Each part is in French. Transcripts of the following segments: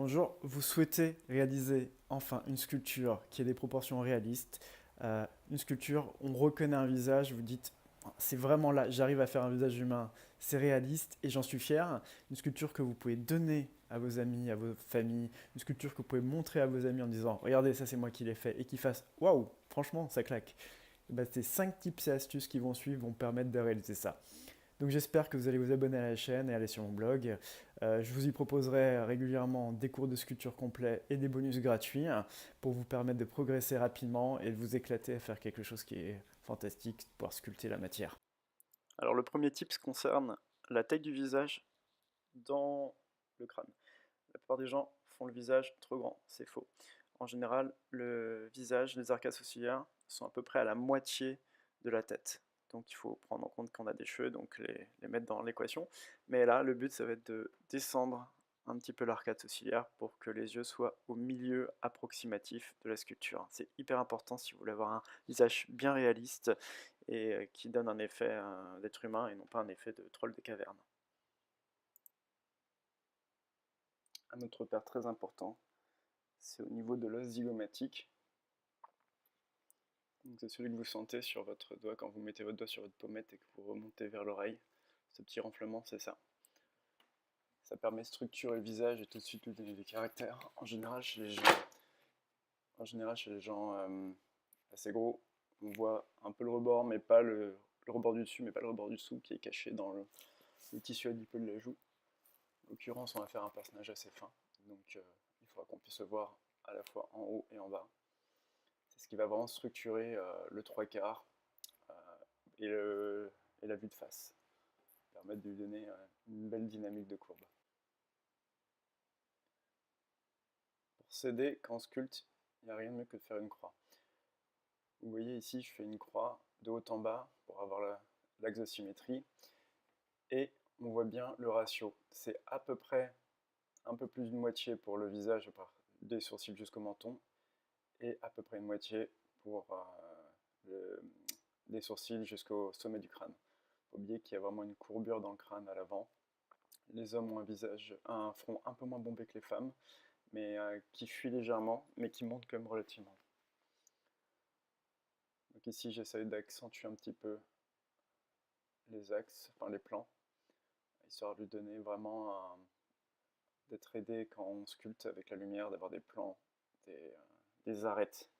Bonjour, vous souhaitez réaliser enfin une sculpture qui ait des proportions réalistes, une sculpture, on reconnaît un visage, vous dites c'est vraiment là, j'arrive à faire un visage humain, c'est réaliste et j'en suis fier. Une sculpture que vous pouvez donner à vos amis, à vos familles, une sculpture que vous pouvez montrer à vos amis en disant regardez, ça c'est moi qui l'ai fait et qui fasse waouh, franchement ça claque. Et ben, ces 5 tips et astuces qui vont suivre vont permettre de réaliser ça. Donc j'espère que vous allez vous abonner à la chaîne et aller sur mon blog. Je vous y proposerai régulièrement des cours de sculpture complets et des bonus gratuits pour vous permettre de progresser rapidement et de vous éclater à faire quelque chose qui est fantastique, pouvoir sculpter la matière. Alors le premier tip concerne la taille du visage dans le crâne. La plupart des gens font le visage trop grand, c'est faux. En général, le visage, les arcades sourcilières sont à peu près à la moitié de la tête. Donc il faut prendre en compte qu'on a des cheveux, donc les mettre dans l'équation. Mais là, le but, ça va être de descendre un petit peu l'arcade sourcilière pour que les yeux soient au milieu approximatif de la sculpture. C'est hyper important si vous voulez avoir un visage bien réaliste et qui donne un effet d'être humain et non pas un effet de troll de caverne. Un autre repère très important, c'est au niveau de l'os zygomatique. C'est celui que vous sentez sur votre doigt quand vous mettez votre doigt sur votre pommette et que vous remontez vers l'oreille. Ce petit renflement, c'est ça. Ça permet de structurer le visage et tout de suite lui donner des caractères. En général, chez les gens assez gros, on voit un peu le rebord, mais pas le rebord du dessus, mais pas le rebord du dessous qui est caché dans le tissu adipeux de la joue. En l'occurrence, on va faire un personnage assez fin, donc il faudra qu'on puisse le voir à la fois en haut et en bas. C'est ce qui va vraiment structurer le trois quarts euh, et, et la vue de face, permettre de lui donner une belle dynamique de courbe. Pour s'aider, quand on sculpte, il n'y a rien de mieux que de faire une croix. Vous voyez ici, je fais une croix de haut en bas pour avoir l'axosymétrie, et on voit bien le ratio. C'est à peu près un peu plus d'une moitié pour le visage, des sourcils jusqu'au menton, et à peu près une moitié pour des sourcils jusqu'au sommet du crâne. Il faut oublier qu'il y a vraiment une courbure dans le crâne à l'avant. Les hommes ont un front un peu moins bombé que les femmes, mais qui fuit légèrement, mais qui monte quand même relativement. Donc ici, j'essaye d'accentuer un petit peu les axes, enfin les plans, histoire de lui donner vraiment d'être aidé quand on sculpte avec la lumière, d'avoir des plans, des, euh, des arêtes.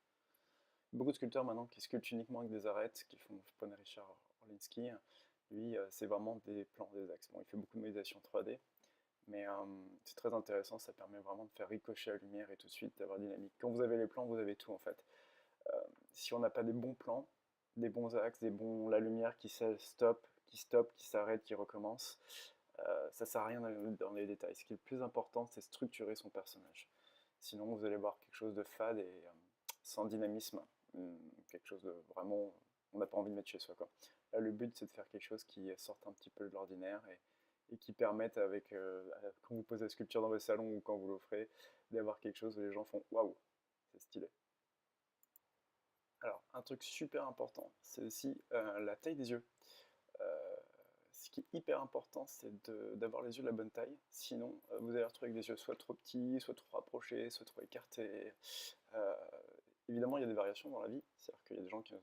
Beaucoup de sculpteurs maintenant qui sculptent uniquement avec des arêtes, qui font Paul Richard Orlinski, lui, c'est vraiment des plans, des axes. Bon, il fait beaucoup de modélisation 3D, mais c'est très intéressant, ça permet vraiment de faire ricocher la lumière et tout de suite d'avoir dynamique. Quand vous avez les plans, vous avez tout en fait. Euh, Si on n'a pas des bons plans, des bons axes, la lumière qui stoppe, qui s'arrête, qui recommence, ça sert à rien dans les détails. Ce qui est le plus important, c'est structurer son personnage. Sinon, vous allez voir quelque chose de fade et sans dynamisme, quelque chose de vraiment, on n'a pas envie de mettre chez soi, quoi. Là, le but, c'est de faire quelque chose qui sorte un petit peu de l'ordinaire et qui permette, quand vous posez la sculpture dans votre salon ou quand vous l'offrez, d'avoir quelque chose où les gens font waouh, c'est stylé. Alors, un truc super important, c'est aussi la taille des yeux. Euh, Ce qui est hyper important, c'est d'avoir les yeux de la bonne taille. Sinon, vous allez retrouver avec des yeux soit trop petits, soit trop rapprochés, soit trop écartés. Euh, Évidemment, il y a des variations dans la vie. C'est-à-dire qu'il y a des gens qui ont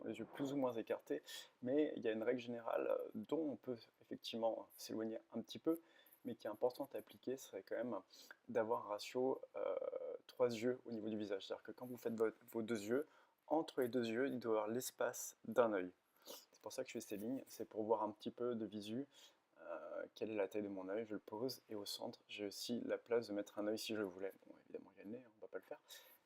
les yeux plus ou moins écartés, mais il y a une règle générale dont on peut effectivement s'éloigner un petit peu, mais qui est importante à appliquer, ce serait quand même d'avoir un ratio 3 yeux au niveau du visage. C'est-à-dire que quand vous faites vos deux yeux, entre les deux yeux, il doit y avoir l'espace d'un œil. C'est pour ça que je fais ces lignes, c'est pour voir un petit peu de visu, quelle est la taille de mon œil, je le pose, et au centre, j'ai aussi la place de mettre un œil si je voulais. Bon, évidemment, il y a le nez, on ne va pas le faire,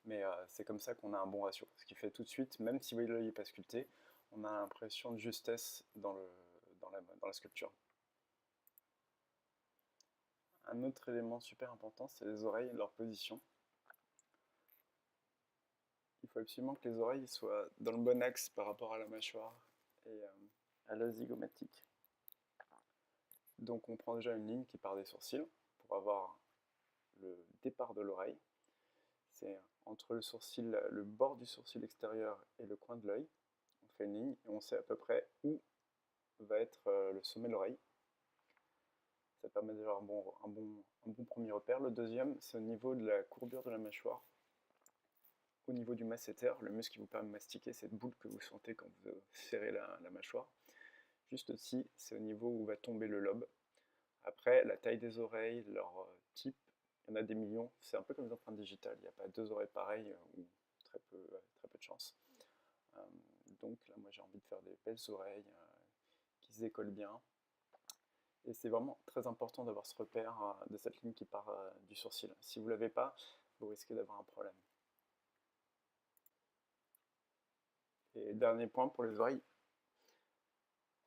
mais c'est comme ça qu'on a un bon ratio. Ce qui fait tout de suite, même si l'œil n'est pas sculpté, on a l'impression de justesse dans la sculpture. Un autre élément super important, c'est les oreilles et leur position. Il faut absolument que les oreilles soient dans le bon axe par rapport à la mâchoire et à la zygomatique. Donc on prend déjà une ligne qui part des sourcils pour avoir le départ de l'oreille. C'est entre le bord du sourcil extérieur et le coin de l'œil. On fait une ligne et on sait à peu près où va être le sommet de l'oreille. Ça permet d'avoir un bon premier repère. Le deuxième, c'est au niveau de la courbure de la mâchoire. Au niveau du masséter, le muscle qui vous permet de mastiquer, cette boule que vous sentez quand vous serrez la mâchoire. Juste aussi, c'est au niveau où va tomber le lobe. Après, la taille des oreilles, leur type, il y en a des millions. C'est un peu comme les empreintes digitales. Il n'y a pas deux oreilles pareilles ou très peu de chance. Euh, donc là, moi, j'ai envie de faire des belles oreilles qui se décollent bien. Et c'est vraiment très important d'avoir ce repère de cette ligne qui part du sourcil. Si vous ne l'avez pas, vous risquez d'avoir un problème. Et dernier point pour les oreilles,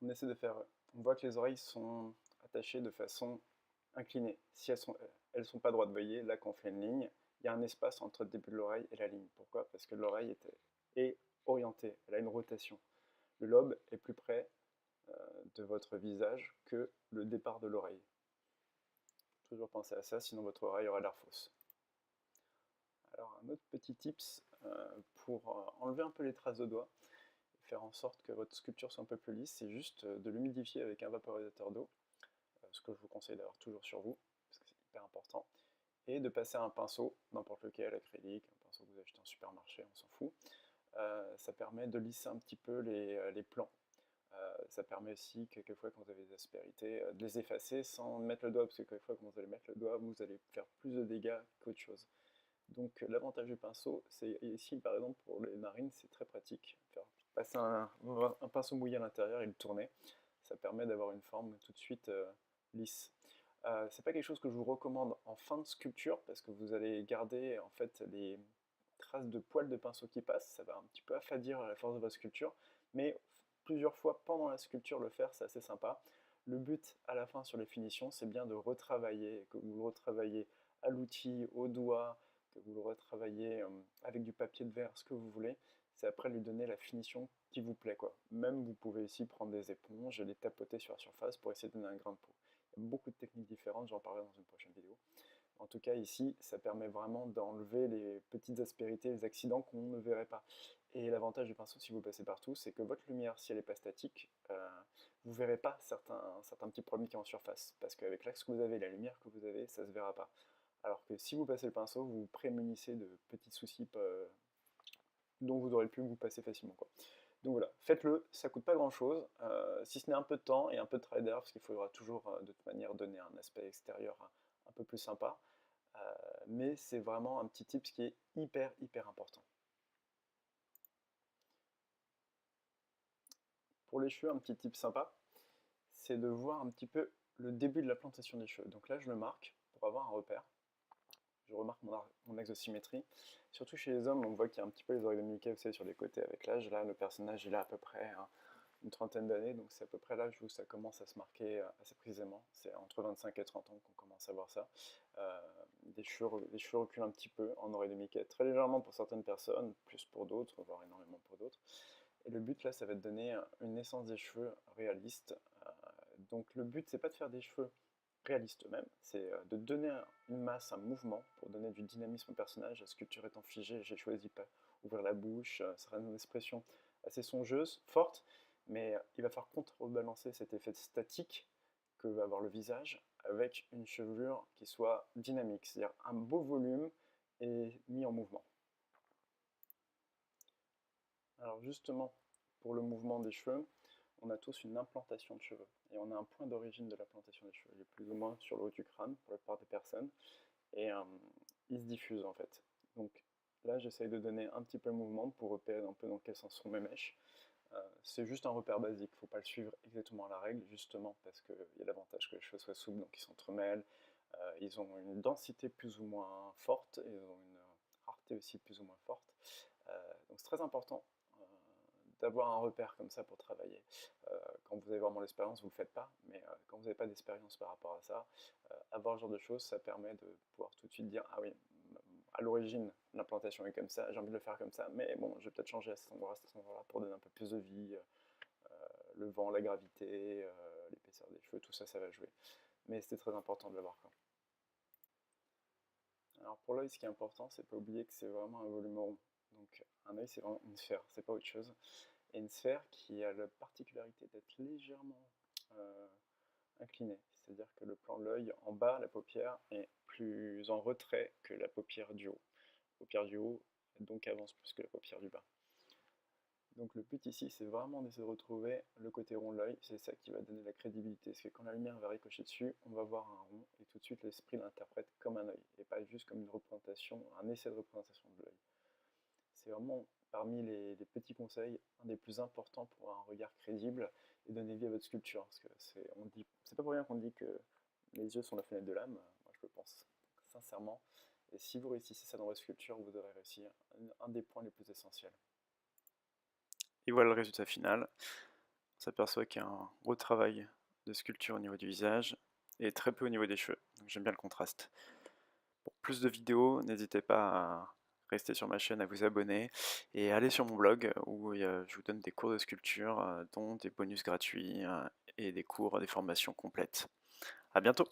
on essaie de faire. On voit que les oreilles sont attachées de façon inclinées. Si elles sont pas droites, vous voyez, là quand on fait une ligne, il y a un espace entre le début de l'oreille et la ligne. Pourquoi? Parce que l'oreille est orientée, elle a une rotation. Le lobe est plus près de votre visage que le départ de l'oreille. Toujours penser à ça, sinon votre oreille aura l'air fausse. Alors un autre petit tips pour enlever un peu les traces de doigts, faire en sorte que votre sculpture soit un peu plus lisse, c'est juste de l'humidifier avec un vaporisateur d'eau, ce que je vous conseille d'avoir toujours sur vous, parce que c'est hyper important, et de passer un pinceau, n'importe lequel, acrylique, un pinceau que vous achetez en supermarché, on s'en fout. Ça permet de lisser un petit peu les plans. Ça permet aussi, quelquefois, quand vous avez des aspérités, de les effacer sans mettre le doigt, parce que quelquefois, quand vous allez mettre le doigt, vous allez faire plus de dégâts qu'autre chose. Donc l'avantage du pinceau, c'est ici par exemple pour les narines, c'est très pratique. Faire passer un pinceau mouillé à l'intérieur et le tourner, ça permet d'avoir une forme tout de suite lisse. C'est pas quelque chose que je vous recommande en fin de sculpture parce que vous allez garder en fait les traces de poils de pinceau qui passent, ça va un petit peu affadir la force de votre sculpture, mais plusieurs fois pendant la sculpture le faire, c'est assez sympa. Le but à la fin sur les finitions, c'est bien de retravailler, que vous le retravaillez à l'outil, au doigt, que vous le retravaillez avec du papier de verre, ce que vous voulez, c'est après lui donner la finition qui vous plaît, quoi. Même vous pouvez ici prendre des éponges et les tapoter sur la surface pour essayer de donner un grain de peau. Il y a beaucoup de techniques différentes, j'en parlerai dans une prochaine vidéo. En tout cas, ici, ça permet vraiment d'enlever les petites aspérités, les accidents qu'on ne verrait pas. Et l'avantage du pinceau, si vous passez partout, c'est que votre lumière, si elle n'est pas statique, vous ne verrez pas certains petits problèmes qui sont en surface. Parce qu'avec l'axe que vous avez, la lumière que vous avez, ça ne se verra pas. Alors que si vous passez le pinceau, vous vous prémunissez de petits soucis dont vous aurez pu vous passer facilement, quoi. Donc voilà, faites-le, ça coûte pas grand-chose, si ce n'est un peu de temps et un peu de travail derrière, parce qu'il faudra toujours de toute manière donner un aspect extérieur un peu plus sympa. Mais c'est vraiment un petit tip qui est hyper important. Pour les cheveux, un petit tip sympa, c'est de voir un petit peu le début de la plantation des cheveux. Donc là, je le marque pour avoir un repère. Je remarque mon axe de symétrie. Surtout chez les hommes, on voit qu'il y a un petit peu les oreilles de Mickey, vous savez, sur les côtés avec l'âge. Là, le personnage, il a à peu près une trentaine d'années, donc c'est à peu près l'âge où ça commence à se marquer assez précisément. C'est entre 25 et 30 ans qu'on commence à voir ça. Les cheveux reculent un petit peu en oreille de Mickey, très légèrement pour certaines personnes, plus pour d'autres, voire énormément pour d'autres. Et le but là, ça va être de donner une naissance des cheveux réaliste. Donc le but, c'est pas de faire des cheveux réalistes eux-mêmes, c'est de donner une masse, un mouvement pour donner du dynamisme au personnage. La sculpture étant figée, j'ai choisi pas ouvrir la bouche, ça sera une expression assez songeuse, forte, mais il va falloir contrebalancer cet effet statique que va avoir le visage avec une chevelure qui soit dynamique, c'est-à-dire un beau volume et mis en mouvement. Alors justement, pour le mouvement des cheveux, on a tous une implantation de cheveux. Et on a un point d'origine de l'implantation des cheveux. Il est plus ou moins sur le haut du crâne pour la plupart des personnes. Et il se diffuse en fait. Donc là, j'essaye de donner un petit peu le mouvement pour repérer un peu dans quel sens sont mes mèches. C'est juste un repère basique, il ne faut pas le suivre exactement à la règle, justement parce qu'il y a l'avantage que les cheveux soient souples, donc ils s'entremêlent. Ils ont une densité plus ou moins forte, ils ont une rareté aussi plus ou moins forte. Donc c'est très important d'avoir un repère comme ça pour travailler. Quand vous avez vraiment l'expérience, vous ne le faites pas, mais quand vous n'avez pas d'expérience par rapport à ça, avoir ce genre de choses, ça permet de pouvoir tout de suite dire, ah oui, à l'origine, l'implantation est comme ça, j'ai envie de le faire comme ça, mais bon, je vais peut-être changer à cet endroit-là, pour donner un peu plus de vie, le vent, la gravité, l'épaisseur des cheveux, tout ça, ça va jouer. Mais c'était très important de l'avoir, quoi. Alors pour l'œil, ce qui est important, c'est pas oublier que c'est vraiment un volume rond. Donc un œil, c'est vraiment une sphère, c'est pas autre chose. Et une sphère qui a la particularité d'être légèrement incliné. C'est-à-dire que le plan de l'œil en bas, la paupière, est plus en retrait que la paupière du haut. La paupière du haut, donc avance plus que la paupière du bas. Donc le but ici, c'est vraiment d'essayer de retrouver le côté rond de l'œil, c'est ça qui va donner la crédibilité. Parce que quand la lumière va ricocher dessus, on va voir un rond, et tout de suite l'esprit l'interprète comme un œil, et pas juste comme une représentation, un essai de représentation de l'œil. C'est vraiment, parmi les petits conseils, un des plus importants pour un regard crédible et donner vie à votre sculpture. Parce que c'est pas pour rien qu'on dit que les yeux sont la fenêtre de l'âme, moi je le pense sincèrement. Et si vous réussissez ça dans votre sculpture, vous aurez réussi un des points les plus essentiels. Et voilà le résultat final. On s'aperçoit qu'il y a un gros travail de sculpture au niveau du visage et très peu au niveau des cheveux. J'aime bien le contraste. Pour plus de vidéos, n'hésitez pas à rester sur ma chaîne, à vous abonner et aller sur mon blog où je vous donne des cours de sculpture, dont des bonus gratuits et des cours, des formations complètes. À bientôt!